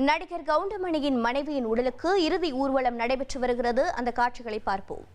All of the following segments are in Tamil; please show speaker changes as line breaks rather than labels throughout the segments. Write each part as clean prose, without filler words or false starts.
நடிகர் கவுண்டமணியின் மனைவியின் உடலுக்கு இறுதி ஊர்வலம் நடைபெற்று வருகிறது. அந்த காட்சிகளை பார்ப்போம்.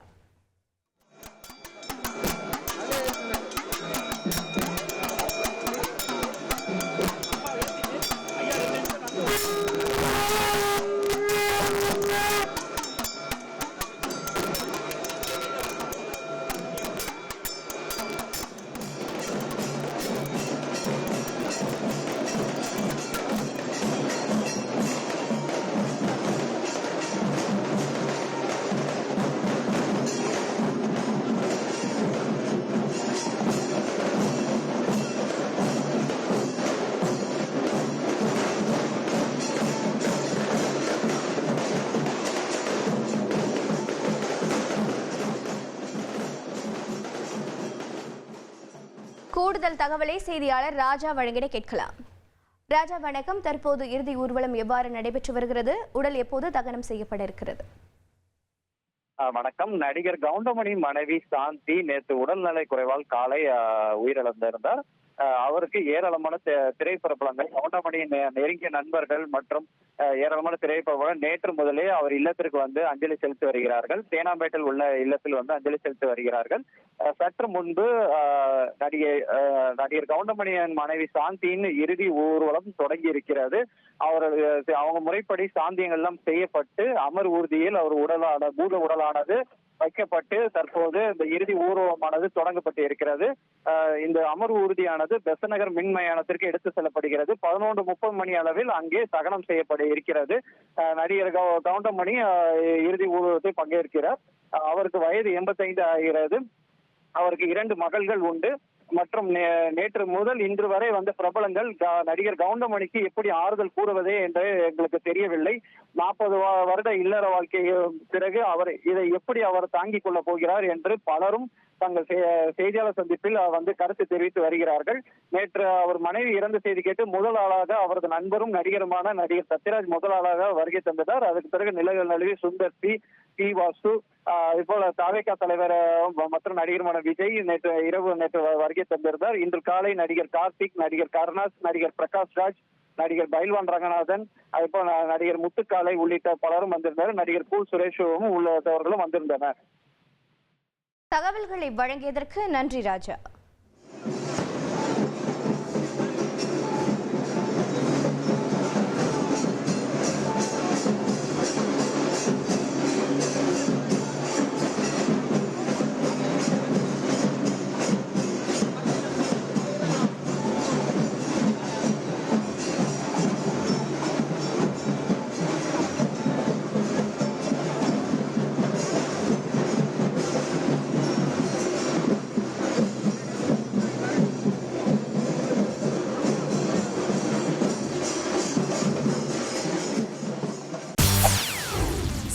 கூடுதல் தகவலை செய்தியாளர் ராஜா வழங்கிட கேட்கலாம். ராஜா வணக்கம். தற்போது இறுதி ஊர்வலம் எவ்வாறு நடைபெற்று வருகிறது? உடல் எப்போது தகனம் செய்யப்பட இருக்கிறது?
வணக்கம். நடிகர் கவுண்டமணி மனைவி சாந்தி நேற்று உடல்நலை குறைவால் காலை உயிரிழந்திருந்தார். அவருக்கு ஏராளமான திரைப்படங்கள், கவுண்டமணியின் நெருங்கிய நண்பர்கள் மற்றும் ஏராளமான திரைப்படங்கள் நேற்று முதலே அவர் இல்லத்திற்கு வந்து அஞ்சலி செலுத்தி வருகிறார்கள். தேனாம்பேட்டில் உள்ள இல்லத்தில் வந்து அஞ்சலி செலுத்தி வருகிறார்கள். சற்று முன்பு நடிகர் கவுண்டமணியின் மனைவி சாந்தியின் இறுதி ஊர்வலம் தொடங்கி இருக்கிறது. அவங்க முறைப்படி சாந்தியங்கள் எல்லாம் செய்யப்பட்டு அமர் ஊர்தியில் அவர் பூத உடலானது வைக்கப்பட்டு தற்போது இந்த இறுதி ஊர்வலமானது தொடங்கப்பட்டு இருக்கிறது. இந்த அமர்வு ஊர்தியானது பெசநகர் மின் மயானத்திற்கு எடுத்து செல்லப்படுகிறது. 11:30 மணி அளவில் அங்கே தகனம் செய்யப்பட இருக்கிறது. நடிகர் கவுண்டமணி இறுதி ஊர்வலத்தை பங்கேற்கிறார். அவருக்கு வயது 85 ஆகிறது. அவருக்கு 2 மகள்கள் உண்டு. மற்றும் நேற்று முதல் இன்று வரை வந்த பிரபலங்கள் நடிகர் கவுண்டமணிக்கு எப்படி ஆறுதல் கூறுவதே என்று எங்களுக்கு தெரியவில்லை. 40 வருட இல்லற வாழ்க்கைக்கு பிறகு இதை எப்படி அவர் தாங்கிக் கொள்ள போகிறார் என்று பலரும் தங்கள் செய்தியாளர் சந்திப்பில் வந்து கருத்து தெரிவித்து வருகிறார்கள். நேற்று அவர் மனைவி இறந்த செய்தி கேட்டு முதல் ஆளாக அவரது நண்பரும் நடிகருமான நடிகர் சத்யராஜ் முதல் ஆளாக வருகை தந்தார். அதுக்கு பிறகு நிலவில் நழுவி சுந்தர் சி வாசு, இதுபோல தாவேகா தலைவர் மற்றும் நடிகருமான விஜய் நேற்று வருகை தந்திருந்தார். இன்று காலை நடிகர் கார்த்திக், நடிகர் கருணாஸ், நடிகர் பிரகாஷ் ராஜ், நடிகர் பைல்வான் ரங்கநாதன், அதுபோல் நடிகர் முத்துக்காலை உள்ளிட்ட பலரும் வந்திருந்தனர். நடிகர் கூல் சுரேஷும் உள்ளவர்களும் வந்திருந்தனர்.
தகவல்களை வழங்கியதற்கு நன்றி ராஜா.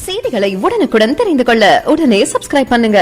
செய்திகளை உடனுக்குடன் தெரிந்து கொள்ள உடனே சப்ஸ்கிரைப் பண்ணுங்க.